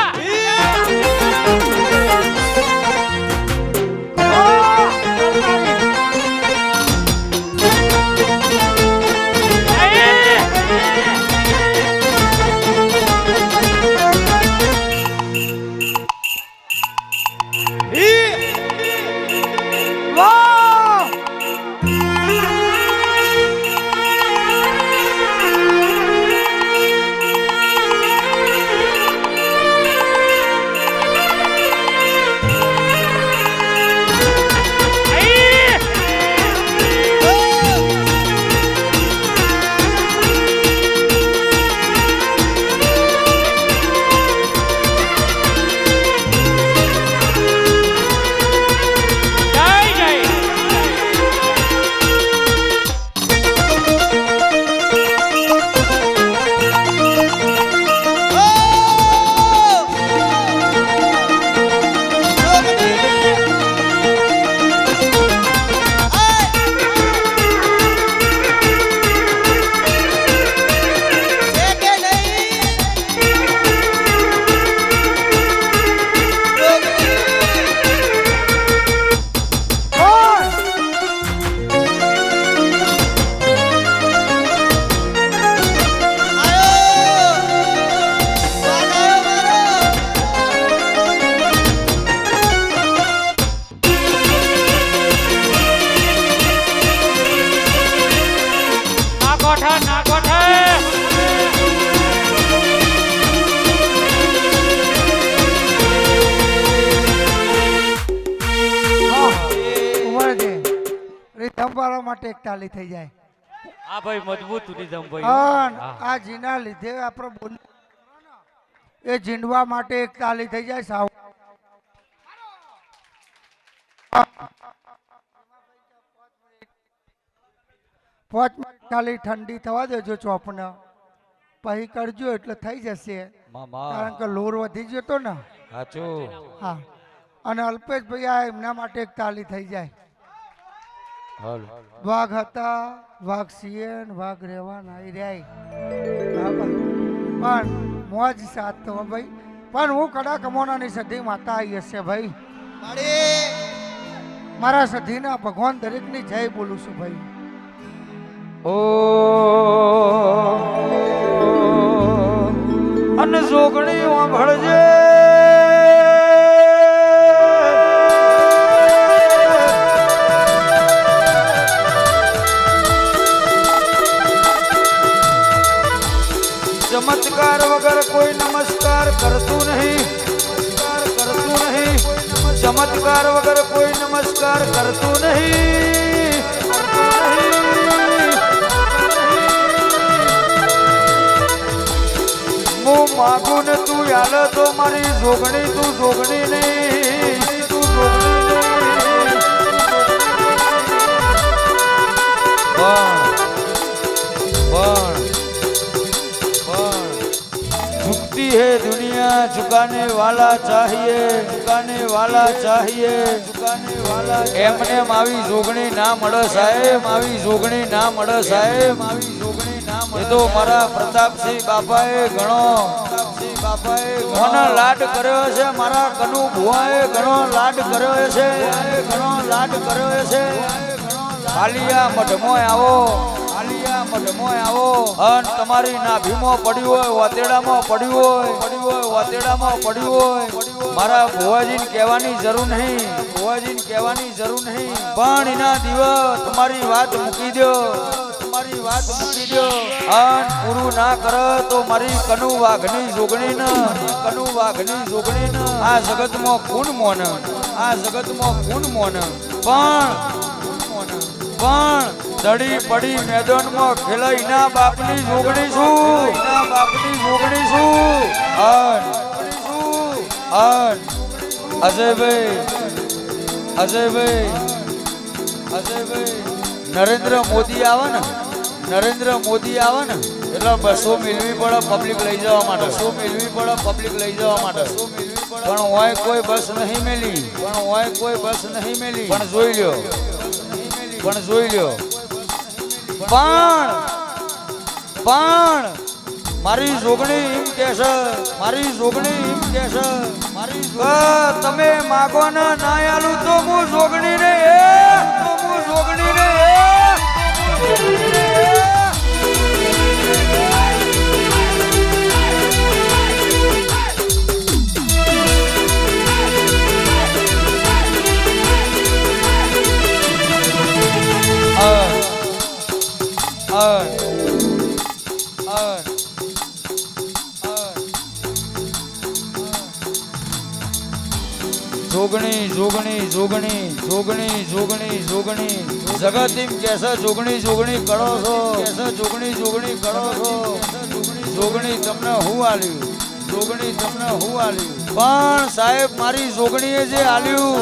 Speaker 1: રીધમવાળા માટે એક તાલી થઈ જાય.
Speaker 6: હા ભાઈ મજબૂત રીધમ ભાઈ
Speaker 1: અન
Speaker 6: હા.
Speaker 1: આ જીના લીધે આપણે બોલ એ જીંડવા માટે એક તાલી થઈ જાય સાવ. પાંચ મિનિટ ખાલી ઠંડી થવા દેજો ચોપને પછી કરજો એટલે થઈ જશે કારણ કે લોર વધી ગયો તો ને.
Speaker 3: સાચું.
Speaker 1: હા અને અલ્પેશભાઈ આ એમના માટે એક તાલી થઈ જાય.
Speaker 3: હાલ.
Speaker 1: વાઘ હતા વાઘ સિયન વાઘ રહેવાના એ રહ્યા પણ મોજ સાથ તો ભાઈ પણ હું કડા કમોનાની સધી માતા આવી હશે ભાઈ. મારા સધીના ભગવાન દરેકની જય બોલું છું ભાઈ.
Speaker 3: ઓ અન જોગણી વાંભળજે ચમત્કાર વગર કોઈ નમસ્કાર કરતું નહીં. ચમત્કાર વગર કોઈ નમસ્કાર કરતું નહીં. હું માગું ને તું યાલ તો મારી જોગણી તું જોગણી નહીં. તું જોગણી નહીં. झुकती है दुनिया झुकाने वाला चाहिए. झुकाने वाला चाहिए. झुकाने वाला એમને માવી જોગણી ના મળે સાહેબ. માવી જોગણી ના મળે સાહેબ. માવી જોગણી ના મળે. એ તો મારા પ્રતાપસિંહ બાપાએ ઘણો મને લાડ કર્યો છે. મારા કનુ ભુવાએ ઘણો લાડ કર્યો છે. ઘણો લાડ કર્યો છે. હાલિયા મઢમોય આવો. હાલિયા મઢમોય આવો અન તમારી નાભીમાં પડ્યું હોય વાતેડામાં પડ્યું હોય વાતેડામાં પડ્યું હોય મારા ભુવાજીને કહેવાની જરૂર નહીં. ભુવાજીને કહેવાની જરૂર નહીં પણ એના દિવસ તમારી વાત મૂકી દો. તમારી વાત મૂકી દો અન પૂરું ના કરે તો મારી કનુ વાઘની જોગણી ને કનુ વાઘની જોગણી ને આ જગતમાં કોણ મોન. આ જગતમાં કોણ મોન પણ દડી પડી મેદાનમાં ખેલાઈ ના બાપની જોગણી છું. ના બાપની જોગણી છું. અજયભાઈ નરેન્દ્ર મોદી આવે ને એટલે બસો મેળવી પડે પબ્લિક લઈ જવા માટે. બસો મેળવી પડે પબ્લિક લઈ જવા માટે. પણ હોય કોઈ બસ નહીં મેલી. પણ જોઈ લ્યો. પણ મારી જોગણી એમ કે છે. તમે માગો ને ના આલું તો હું જોગણી ને જોગણી જગત એમ કેસે જોગણી કરો છો. જોગણી કરો છો. જોગણી તમને હું આલ્યું. પણ સાહેબ મારી જોગણીએ જે આલ્યું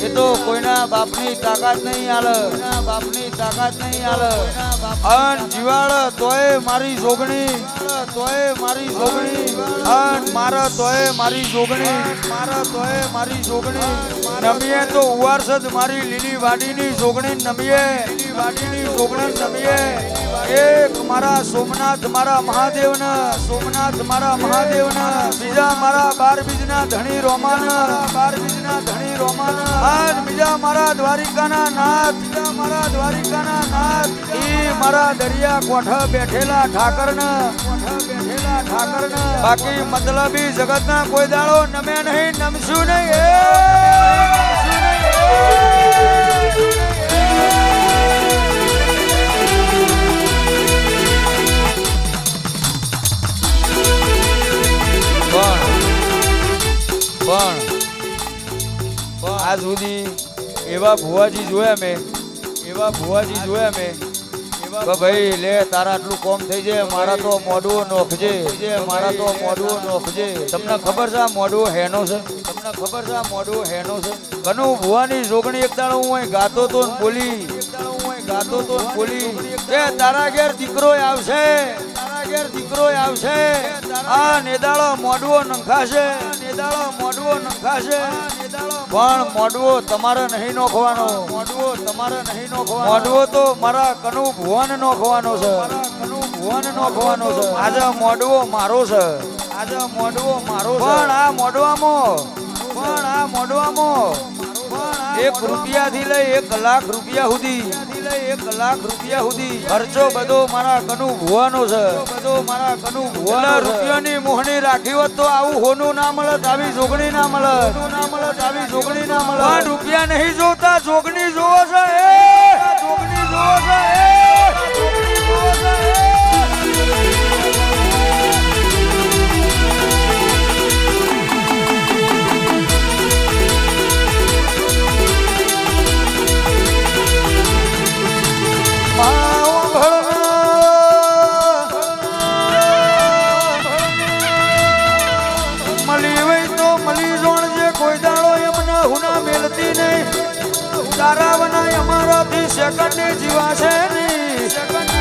Speaker 3: એ તો કોઈના બાપની તાકાત નહીં આલે. અન જીવાળ તોય મારી જોગણી અન મારા તોય મારી જોગણી નમીએ તો ઉવારસદ મારી લીલી વાડીની જોગણી નમીએ. એક મારા સોમનાથ મારા મહાદેવ ને બીજા મારા 12 બીજના ધણી રોમાન અને બીજા મારા દ્વારિકાના નાથ ઈ મારા દરિયા કોઠે બેઠેલા ઠાકર ને બાકી મતલબી જગતના કોઈ દાડો નમે નહીં. નમશું પણ આ સુધી એવા ભુવાજી જોયા મેં કે ભાઈ લે તારા આટલું કોમ થઈ જાય મારા તો મોઢું નોખજે તમને ખબર છે આ મોઢું હેનો છે કનુ ભુવાની જોગણી એક દાડો હું અહીં ગાતો તો ને બોલી કે તારા ઘેર દીકરો આવશે આ નેદાળો મોઢવો નંખાશે પણ મોઢવો તમારે નહીં નોખવાનો મોઢવો તો મારા કનુ ભુવન નોખવાનો છે આજે મોઢવો મારો છે પણ આ મોઢવામાં 1 રૂપિયાથી લઈ 1 લાખ રૂપિયા સુધી ખર્ચો બધો મારા કનુ ભુવાનો છે રૂપિયાની મોહણી રાખી હોત તો આવું હોનું ના મળત આવી જોગણી ના મળત પણ રૂપિયા નહીં જોતા જોગણી જોવો છે મળી જોણજે કોઈ દાડો એમને હુના મેલતી નહીં તારા વના અમારાથી સેકન્ડની જીવા છે નહીં